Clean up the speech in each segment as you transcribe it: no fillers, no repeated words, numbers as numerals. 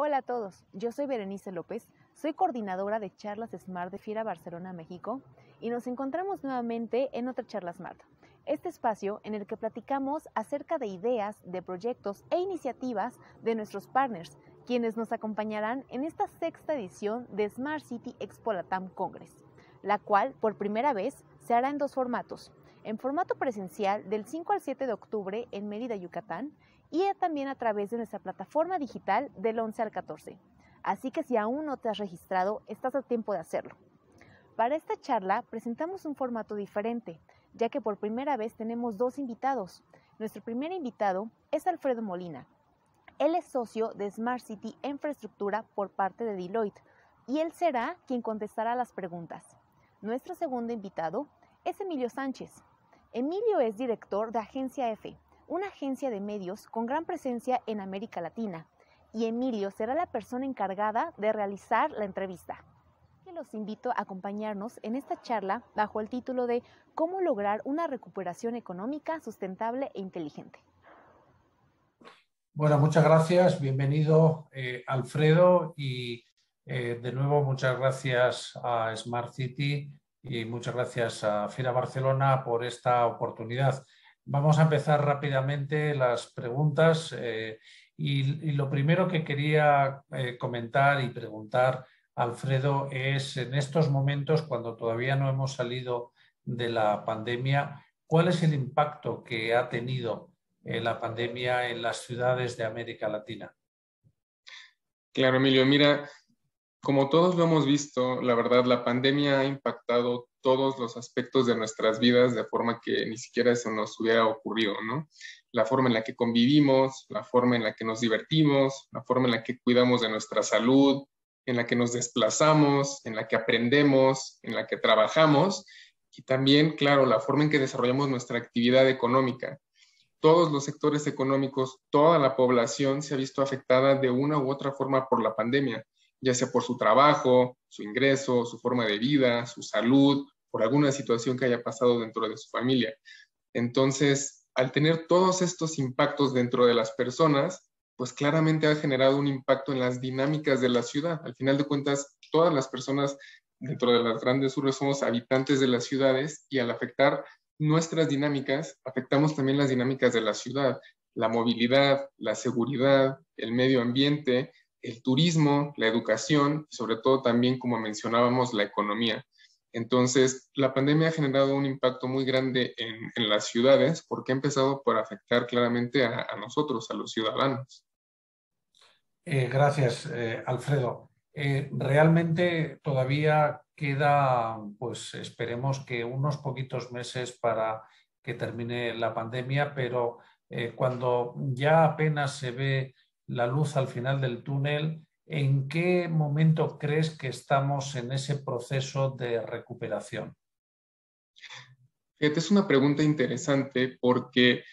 Hola a todos, yo soy Berenice López, soy coordinadora de charlas Smart de FIRA Barcelona, México, y nos encontramos nuevamente en otra charla Smart. Este espacio en el que platicamos acerca de ideas, de proyectos e iniciativas de nuestros partners, quienes nos acompañarán en esta sexta edición de Smart City Expo Latam Congress, la cual por primera vez se hará en dos formatos. En formato presencial del 5 al 7 de octubre en Mérida, Yucatán, y también a través de nuestra plataforma digital del 11 al 14. Así que si aún no te has registrado, estás a tiempo de hacerlo. Para esta charla presentamos un formato diferente, ya que por primera vez tenemos dos invitados. Nuestro primer invitado es Alfredo Molina. Él es socio de Smart City Infraestructura por parte de Deloitte, y él será quien contestará las preguntas. Nuestro segundo invitado es Emilio Sánchez. Emilio es director de Agencia F, una agencia de medios con gran presencia en América Latina, y Emilio será la persona encargada de realizar la entrevista. Los invito a acompañarnos en esta charla bajo el título de ¿Cómo lograr una recuperación económica sustentable e inteligente? Bueno, muchas gracias. Bienvenido, Alfredo, y de nuevo muchas gracias a Smart City y muchas gracias a FIRA Barcelona por esta oportunidad. Vamos a empezar rápidamente las preguntas y lo primero que quería comentar y preguntar, Alfredo, es en estos momentos, cuando todavía no hemos salido de la pandemia, ¿cuál es el impacto que ha tenido la pandemia en las ciudades de América Latina? Claro, Emilio, mira, como todos lo hemos visto, la verdad, la pandemia ha impactado todos los aspectos de nuestras vidas de forma que ni siquiera se nos hubiera ocurrido, ¿no? La forma en la que convivimos, la forma en la que nos divertimos, la forma en la que cuidamos de nuestra salud, en la que nos desplazamos, en la que aprendemos, en la que trabajamos y también, claro, la forma en que desarrollamos nuestra actividad económica. Todos los sectores económicos, toda la población se ha visto afectada de una u otra forma por la pandemia, ya sea por su trabajo, su ingreso, su forma de vida, su salud, por alguna situación que haya pasado dentro de su familia. Entonces, al tener todos estos impactos dentro de las personas, pues claramente ha generado un impacto en las dinámicas de la ciudad. Al final de cuentas, todas las personas dentro de las grandes urbes somos habitantes de las ciudades y al afectar nuestras dinámicas, afectamos también las dinámicas de la ciudad, la movilidad, la seguridad, el medio ambiente, el turismo, la educación y sobre todo también, como mencionábamos, la economía. Entonces, la pandemia ha generado un impacto muy grande en las ciudades porque ha empezado por afectar claramente a nosotros, a los ciudadanos. Gracias, Alfredo. Realmente todavía queda, pues esperemos que unos poquitos meses para que termine la pandemia, pero cuando ya apenas se ve la luz al final del túnel, ¿en qué momento crees que estamos en ese proceso de recuperación? Fíjate, es una pregunta interesante porque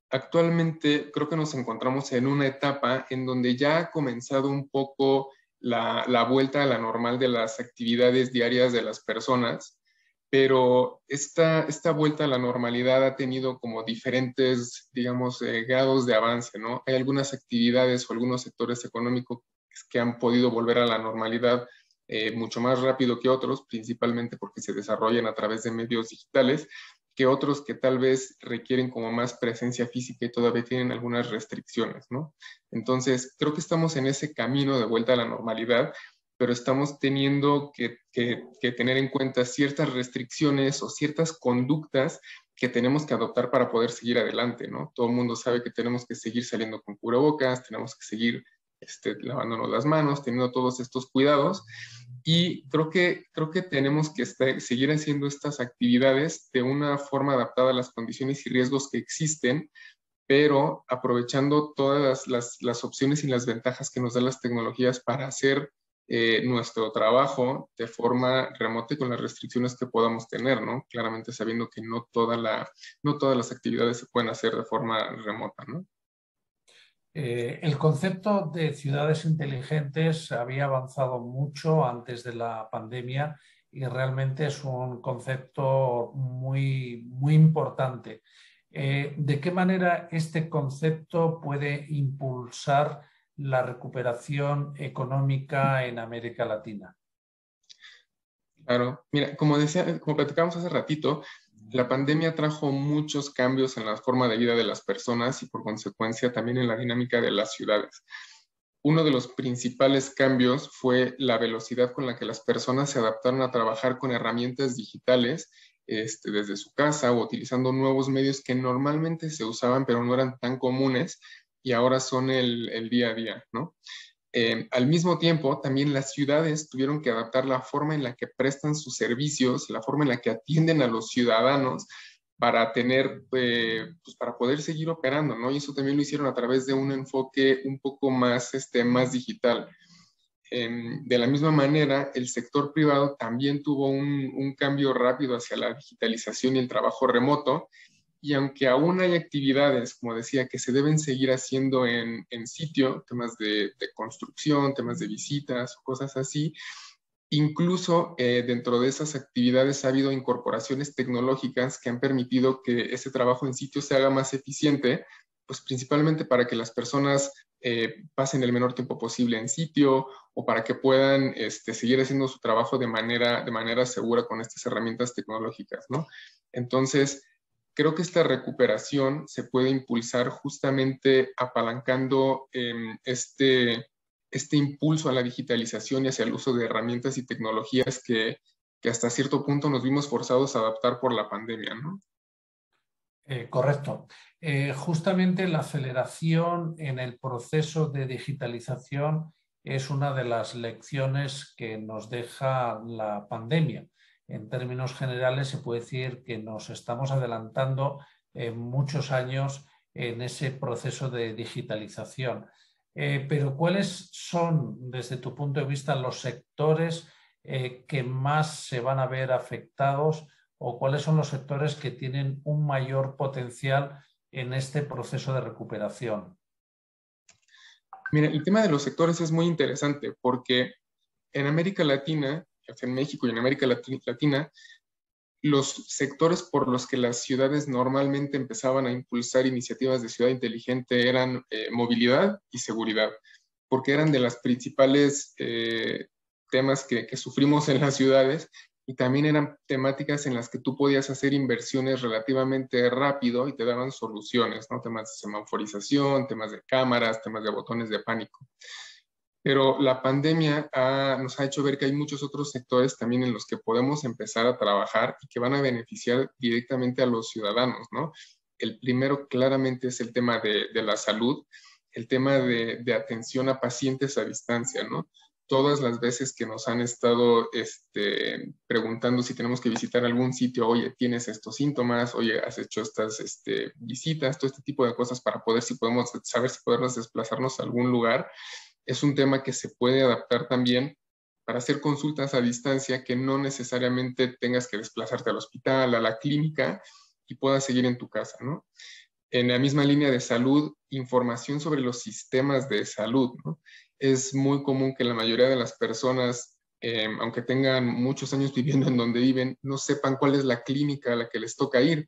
actualmente creo que nos encontramos en una etapa en donde ya ha comenzado un poco la vuelta a la normal de las actividades diarias de las personas, pero esta vuelta a la normalidad ha tenido como diferentes, digamos, grados de avance, ¿no? Hay algunas actividades o algunos sectores económicos que han podido volver a la normalidad mucho más rápido que otros, principalmente porque se desarrollan a través de medios digitales, que otros que tal vez requieren como más presencia física y todavía tienen algunas restricciones, ¿no? Entonces, creo que estamos en ese camino de vuelta a la normalidad, pero estamos teniendo que tener en cuenta ciertas restricciones o ciertas conductas que tenemos que adoptar para poder seguir adelante, ¿no? Todo el mundo sabe que tenemos que seguir saliendo con cubrebocas, tenemos que seguir lavándonos las manos, teniendo todos estos cuidados. Y creo que tenemos que seguir haciendo estas actividades de una forma adaptada a las condiciones y riesgos que existen, pero aprovechando todas las opciones y las ventajas que nos dan las tecnologías para hacer nuestro trabajo de forma remota y con las restricciones que podamos tener, ¿no? Claramente sabiendo que no todas las actividades se pueden hacer de forma remota, ¿no? El concepto de ciudades inteligentes había avanzado mucho antes de la pandemia y realmente es un concepto muy, muy importante. ¿De qué manera este concepto puede impulsar la recuperación económica en América Latina? Claro, mira, como decía, como platicábamos hace ratito, la pandemia trajo muchos cambios en la forma de vida de las personas y por consecuencia también en la dinámica de las ciudades. Uno de los principales cambios fue la velocidad con la que las personas se adaptaron a trabajar con herramientas digitales, desde su casa o utilizando nuevos medios que normalmente se usaban pero no eran tan comunes y ahora son el día a día, ¿no? Al mismo tiempo, también las ciudades tuvieron que adaptar la forma en la que prestan sus servicios, la forma en la que atienden a los ciudadanos para tener, pues para poder seguir operando, ¿no? Y eso también lo hicieron a través de un enfoque un poco más, más digital. De la misma manera, el sector privado también tuvo un cambio rápido hacia la digitalización y el trabajo remoto, y aunque aún hay actividades, como decía, que se deben seguir haciendo en sitio, temas de construcción, temas de visitas, cosas así, incluso dentro de esas actividades ha habido incorporaciones tecnológicas que han permitido que ese trabajo en sitio se haga más eficiente, pues principalmente para que las personas pasen el menor tiempo posible en sitio o para que puedan seguir haciendo su trabajo de manera segura con estas herramientas tecnológicas, ¿no? Entonces, creo que esta recuperación se puede impulsar justamente apalancando este impulso a la digitalización y hacia el uso de herramientas y tecnologías que hasta cierto punto nos vimos forzados a adaptar por la pandemia, ¿no? Correcto. Justamente la aceleración en el proceso de digitalización es una de las lecciones que nos deja la pandemia. En términos generales, se puede decir que nos estamos adelantando muchos años en ese proceso de digitalización. Pero ¿cuáles son, desde tu punto de vista, los sectores que más se van a ver afectados o cuáles son los sectores que tienen un mayor potencial en este proceso de recuperación? Mira, el tema de los sectores es muy interesante porque en América Latina, en México y en América Latina, los sectores por los que las ciudades normalmente empezaban a impulsar iniciativas de ciudad inteligente eran movilidad y seguridad, porque eran de las principales temas que sufrimos en las ciudades y también eran temáticas en las que tú podías hacer inversiones relativamente rápido y te daban soluciones, ¿no? Temas de semaforización, temas de cámaras, temas de botones de pánico. Pero la pandemia nos ha hecho ver que hay muchos otros sectores también en los que podemos empezar a trabajar y que van a beneficiar directamente a los ciudadanos, ¿no? El primero claramente es el tema de la salud, el tema de atención a pacientes a distancia, ¿no? Todas las veces que nos han estado preguntando si tenemos que visitar algún sitio, oye, ¿tienes estos síntomas? Oye, ¿has hecho estas visitas? Todo este tipo de cosas para poder, saber si podemos desplazarnos a algún lugar. Es un tema que se puede adaptar también para hacer consultas a distancia que no necesariamente tengas que desplazarte al hospital, a la clínica y puedas seguir en tu casa, ¿no? En la misma línea de salud, información sobre los sistemas de salud, ¿no? Es muy común que la mayoría de las personas, aunque tengan muchos años viviendo en donde viven, no sepan cuál es la clínica a la que les toca ir.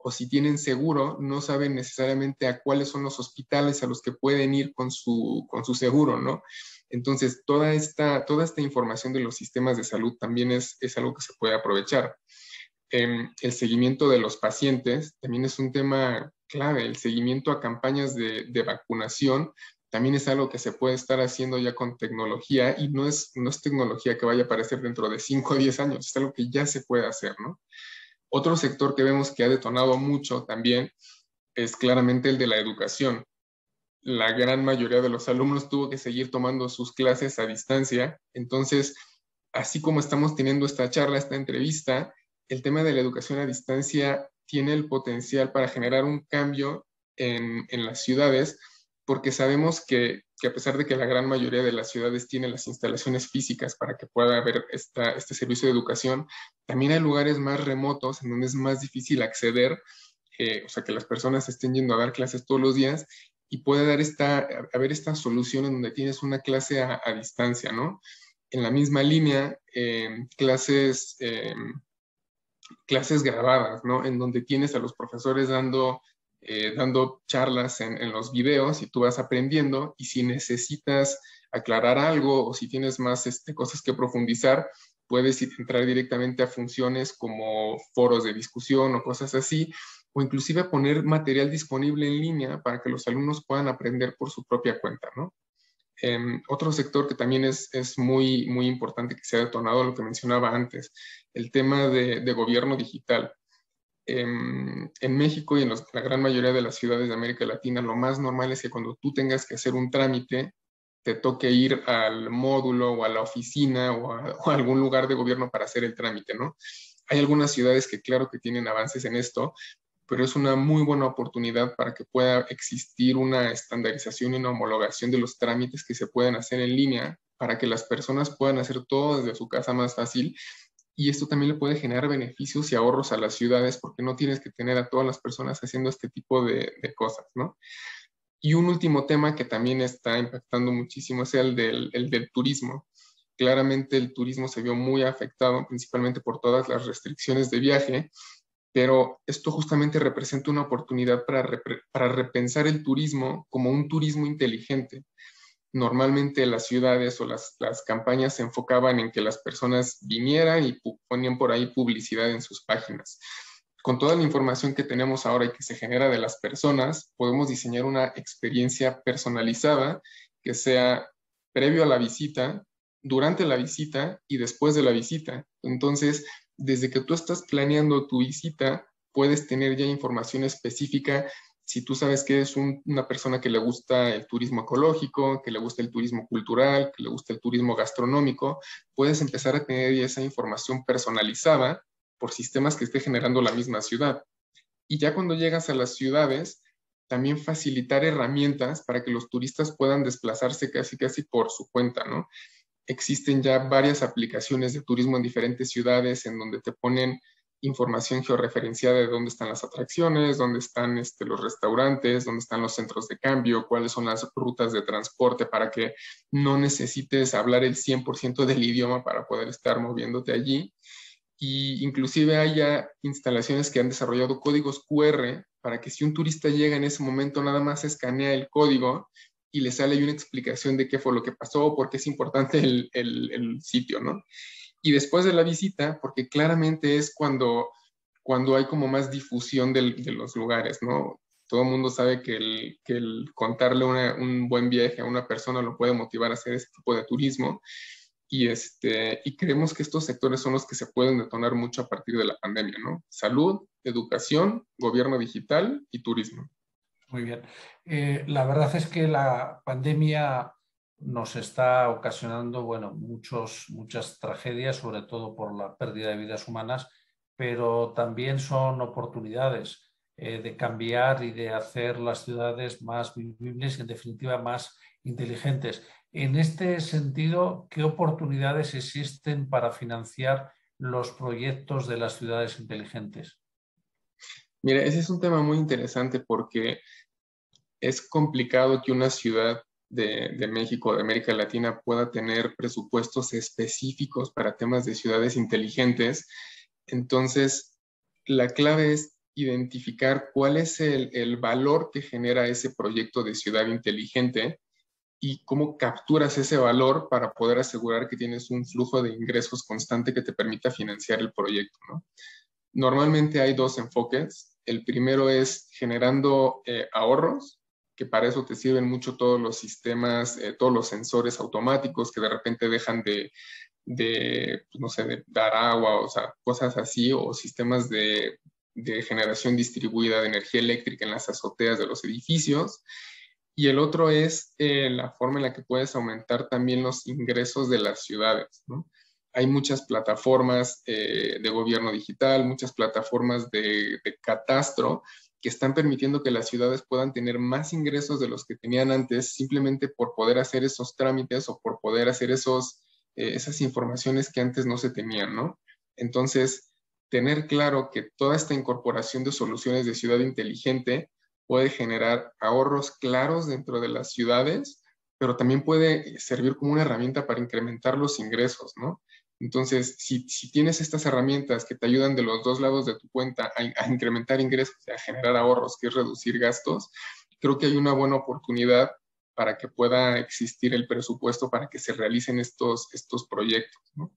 O si tienen seguro, no saben necesariamente a cuáles son los hospitales a los que pueden ir con su seguro, ¿no? Entonces, toda esta información de los sistemas de salud también es algo que se puede aprovechar. El seguimiento de los pacientes también es un tema clave. El seguimiento a campañas de vacunación también es algo que se puede estar haciendo ya con tecnología y no es tecnología que vaya a aparecer dentro de 5 o 10 años, es algo que ya se puede hacer, ¿no? Otro sector que vemos que ha detonado mucho también es claramente el de la educación. La gran mayoría de los alumnos tuvo que seguir tomando sus clases a distancia. Entonces, así como estamos teniendo esta charla, esta entrevista, el tema de la educación a distancia tiene el potencial para generar un cambio en las ciudades, porque sabemos que a pesar de que la gran mayoría de las ciudades tienen las instalaciones físicas para que pueda haber este servicio de educación, también hay lugares más remotos en donde es más difícil acceder, o sea, que las personas estén yendo a dar clases todos los días y puede haber esta solución en donde tienes una clase a distancia, ¿no? En la misma línea, clases grabadas, ¿no? En donde tienes a los profesores dando dando charlas en los videos y tú vas aprendiendo, y si necesitas aclarar algo o si tienes más cosas que profundizar, puedes entrar directamente a funciones como foros de discusión o cosas así, o inclusive poner material disponible en línea para que los alumnos puedan aprender por su propia cuenta, ¿no? Otro sector que también es muy, muy importante que se ha detonado, lo que mencionaba antes, el tema de gobierno digital. En México y en la gran mayoría de las ciudades de América Latina, lo más normal es que cuando tú tengas que hacer un trámite, te toque ir al módulo o a la oficina o a algún lugar de gobierno para hacer el trámite, ¿no? Hay algunas ciudades que claro que tienen avances en esto, pero es una muy buena oportunidad para que pueda existir una estandarización y una homologación de los trámites que se pueden hacer en línea para que las personas puedan hacer todo desde su casa más fácil. Y esto también le puede generar beneficios y ahorros a las ciudades porque no tienes que tener a todas las personas haciendo este tipo de cosas, ¿no? Y un último tema que también está impactando muchísimo es el del turismo. Claramente el turismo se vio muy afectado, principalmente por todas las restricciones de viaje, pero esto justamente representa una oportunidad para repensar el turismo como un turismo inteligente. Normalmente las ciudades o las campañas se enfocaban en que las personas vinieran y ponían por ahí publicidad en sus páginas. Con toda la información que tenemos ahora y que se genera de las personas, podemos diseñar una experiencia personalizada que sea previo a la visita, durante la visita y después de la visita. Entonces, desde que tú estás planeando tu visita, puedes tener ya información específica. Si tú sabes que es una persona que le gusta el turismo ecológico, que le gusta el turismo cultural, que le gusta el turismo gastronómico, puedes empezar a tener esa información personalizada por sistemas que esté generando la misma ciudad. Y ya cuando llegas a las ciudades, también facilitar herramientas para que los turistas puedan desplazarse casi por su cuenta, ¿no? Existen ya varias aplicaciones de turismo en diferentes ciudades en donde te ponen información georreferenciada de dónde están las atracciones, dónde están los restaurantes, dónde están los centros de cambio, cuáles son las rutas de transporte para que no necesites hablar el 100% del idioma para poder estar moviéndote allí. Y inclusive hay ya instalaciones que han desarrollado códigos QR para que si un turista llega en ese momento nada más escanea el código y le sale una explicación de qué fue lo que pasó, por qué es importante el sitio, ¿no? Y después de la visita, porque claramente es cuando hay como más difusión de los lugares, ¿no? Todo el mundo sabe que el contarle un buen viaje a una persona lo puede motivar a hacer ese tipo de turismo. Y creemos que estos sectores son los que se pueden detonar mucho a partir de la pandemia, ¿no? Salud, educación, gobierno digital y turismo. Muy bien. La verdad es que la pandemia nos está ocasionando, bueno, muchas tragedias, sobre todo por la pérdida de vidas humanas, pero también son oportunidades de cambiar y de hacer las ciudades más vivibles y, en definitiva, más inteligentes. En este sentido, ¿qué oportunidades existen para financiar los proyectos de las ciudades inteligentes? Mira, ese es un tema muy interesante porque es complicado que una ciudad de México, de América Latina, pueda tener presupuestos específicos para temas de ciudades inteligentes. Entonces, la clave es identificar cuál es el valor que genera ese proyecto de ciudad inteligente y cómo capturas ese valor para poder asegurar que tienes un flujo de ingresos constante que te permita financiar el proyecto, ¿no? Normalmente hay dos enfoques. El primero es generando ahorros, que para eso te sirven mucho todos los sistemas, todos los sensores automáticos que de repente dejan pues, no sé, de dar agua, o sea, cosas así, o sistemas de generación distribuida de energía eléctrica en las azoteas de los edificios. Y el otro es la forma en la que puedes aumentar también los ingresos de las ciudades, ¿no? Hay muchas plataformas de gobierno digital, muchas plataformas de catastro que están permitiendo que las ciudades puedan tener más ingresos de los que tenían antes simplemente por poder hacer esos trámites o por poder hacer esas informaciones que antes no se tenían, ¿no? Entonces, tener claro que toda esta incorporación de soluciones de ciudad inteligente puede generar ahorros claros dentro de las ciudades, pero también puede servir como una herramienta para incrementar los ingresos, ¿no? Entonces, si tienes estas herramientas que te ayudan de los dos lados de tu cuenta a incrementar ingresos, a generar ahorros, que es reducir gastos, creo que hay una buena oportunidad para que pueda existir el presupuesto para que se realicen estos proyectos, ¿no?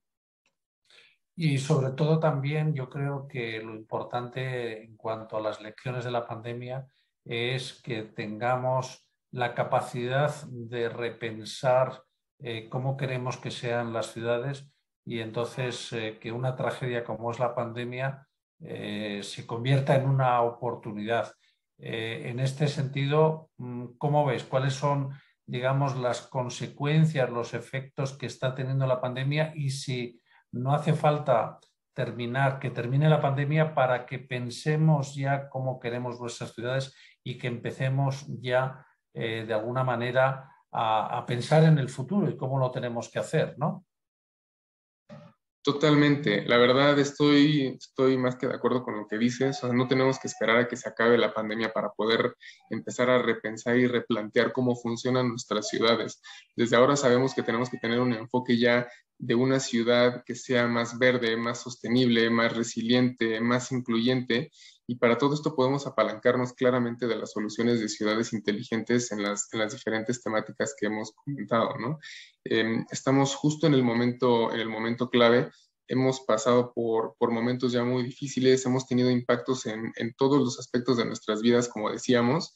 Y sobre todo también yo creo que lo importante en cuanto a las lecciones de la pandemia es que tengamos la capacidad de repensar cómo queremos que sean las ciudades y entonces que una tragedia como es la pandemia se convierta en una oportunidad. En este sentido, ¿cómo ves? ¿Cuáles son, digamos, las consecuencias, los efectos que está teniendo la pandemia y si no hace falta que termine la pandemia para que pensemos ya cómo queremos nuestras ciudades y que empecemos ya de alguna manera a pensar en el futuro y cómo lo tenemos que hacer, ¿no? Totalmente. La verdad estoy más que de acuerdo con lo que dices. O sea, no tenemos que esperar a que se acabe la pandemia para poder empezar a repensar y replantear cómo funcionan nuestras ciudades. Desde ahora sabemos que tenemos que tener un enfoque ya de una ciudad que sea más verde, más sostenible, más resiliente, más incluyente. Y para todo esto podemos apalancarnos claramente de las soluciones de ciudades inteligentes en las diferentes temáticas que hemos comentado, ¿no? Estamos justo en el momento clave. Hemos pasado por momentos ya muy difíciles, hemos tenido impactos en todos los aspectos de nuestras vidas, como decíamos,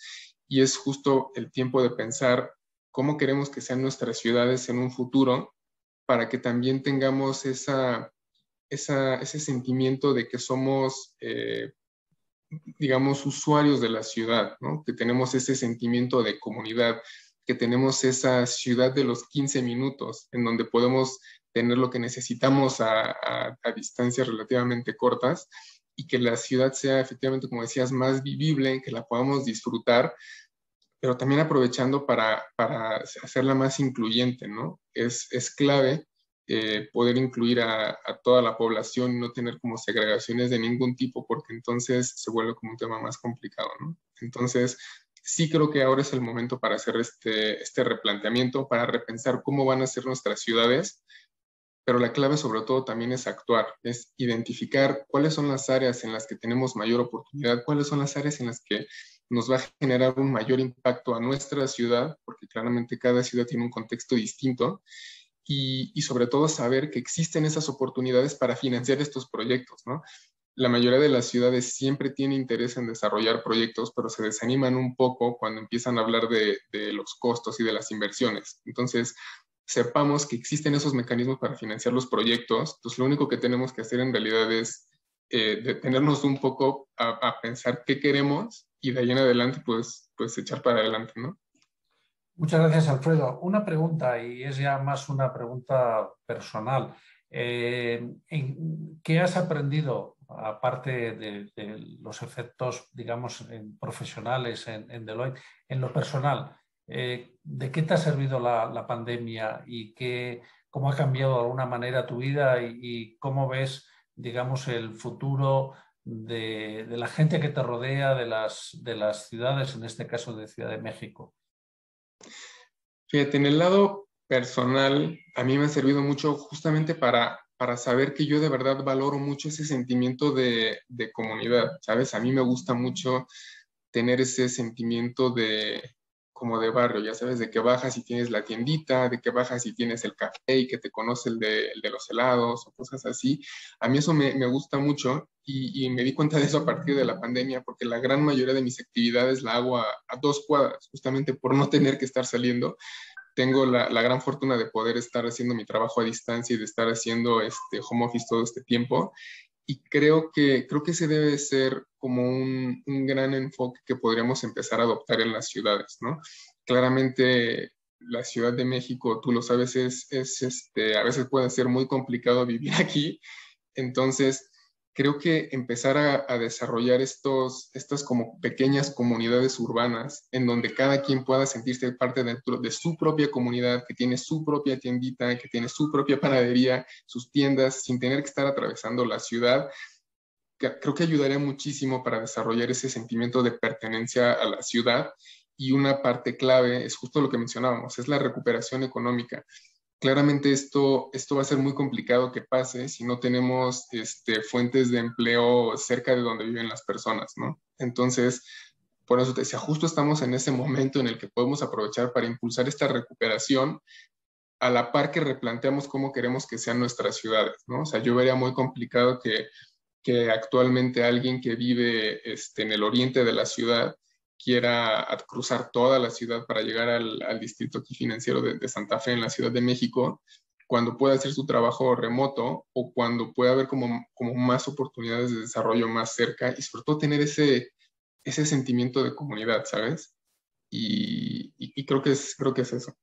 y es justo el tiempo de pensar cómo queremos que sean nuestras ciudades en un futuro para que también tengamos ese sentimiento de que somos, digamos, usuarios de la ciudad, ¿no? Que tenemos ese sentimiento de comunidad, que tenemos esa ciudad de los 15 minutos, en donde podemos tener lo que necesitamos a distancias relativamente cortas y que la ciudad sea efectivamente, como decías, más vivible, que la podamos disfrutar, pero también aprovechando para hacerla más incluyente, ¿no? Es clave poder incluir a toda la población y no tener como segregaciones de ningún tipo, porque entonces se vuelve como un tema más complicado, ¿no? Entonces, sí creo que ahora es el momento para hacer este replanteamiento, para repensar cómo van a ser nuestras ciudades, pero la clave sobre todo también es actuar, es identificar cuáles son las áreas en las que tenemos mayor oportunidad, cuáles son las áreas en las que nos va a generar un mayor impacto a nuestra ciudad, porque claramente cada ciudad tiene un contexto distinto, y sobre todo saber que existen esas oportunidades para financiar estos proyectos, ¿no? La mayoría de las ciudades siempre tiene interés en desarrollar proyectos, pero se desaniman un poco cuando empiezan a hablar de los costos y de las inversiones. Entonces, sepamos que existen esos mecanismos para financiar los proyectos. Entonces, lo único que tenemos que hacer en realidad es detenernos un poco a pensar qué queremos y de ahí en adelante, pues echar para adelante, ¿no? Muchas gracias, Alfredo. Una pregunta, y es ya más una pregunta personal. ¿Qué has aprendido, aparte de los efectos, digamos, profesionales en Deloitte, en lo personal? ¿De qué te ha servido la pandemia y cómo ha cambiado de alguna manera tu vida y cómo ves, digamos, el futuro de la gente que te rodea, de las ciudades, en este caso de Ciudad de México? Fíjate, en el lado personal, a mí me ha servido mucho justamente para saber que yo de verdad valoro mucho ese sentimiento de comunidad, ¿sabes? A mí me gusta mucho tener ese sentimiento como de barrio, ya sabes, de que bajas y tienes la tiendita, de que bajas y tienes el café y que te conoce el de los helados o cosas así. A mí eso me gusta mucho y me di cuenta de eso a partir de la pandemia, porque la gran mayoría de mis actividades la hago a 2 cuadras, justamente por no tener que estar saliendo. Tengo la gran fortuna de poder estar haciendo mi trabajo a distancia y de estar haciendo home office todo este tiempo. Y creo que ese debe ser como un gran enfoque que podríamos empezar a adoptar en las ciudades, ¿no? Claramente la Ciudad de México, tú lo sabes, a veces puede ser muy complicado vivir aquí. Entonces, creo que empezar a desarrollar estas como pequeñas comunidades urbanas en donde cada quien pueda sentirse parte de su propia comunidad, que tiene su propia tiendita, que tiene su propia panadería, sus tiendas, sin tener que estar atravesando la ciudad, creo que ayudaría muchísimo para desarrollar ese sentimiento de pertenencia a la ciudad. Y una parte clave es justo lo que mencionábamos, es la recuperación económica. Claramente esto va a ser muy complicado que pase si no tenemos fuentes de empleo cerca de donde viven las personas, ¿no? Entonces, por eso te decía, justo estamos en ese momento en el que podemos aprovechar para impulsar esta recuperación a la par que replanteamos cómo queremos que sean nuestras ciudades, ¿no? O sea, yo vería muy complicado que actualmente alguien que vive en el oriente de la ciudad quiera cruzar toda la ciudad para llegar al distrito aquí financiero de Santa Fe en la Ciudad de México, cuando pueda hacer su trabajo remoto o cuando pueda haber como más oportunidades de desarrollo más cerca y sobre todo tener ese sentimiento de comunidad, ¿sabes? Y creo que es eso.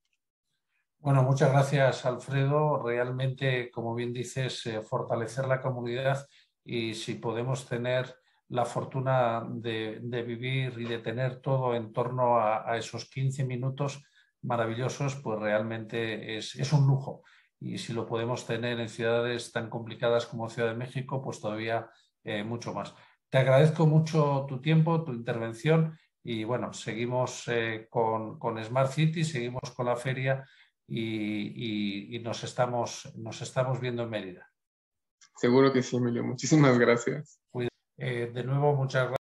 Bueno, muchas gracias, Alfredo. Realmente, como bien dices, fortalecer la comunidad y si podemos tener la fortuna de vivir y de tener todo en torno a esos 15 minutos maravillosos, pues realmente es un lujo. Y si lo podemos tener en ciudades tan complicadas como Ciudad de México, pues todavía mucho más. Te agradezco mucho tu tiempo, tu intervención y bueno, seguimos con Smart City, seguimos con la feria y nos estamos viendo en Mérida. Seguro que sí, Emilio. Muchísimas gracias. De nuevo, muchas gracias.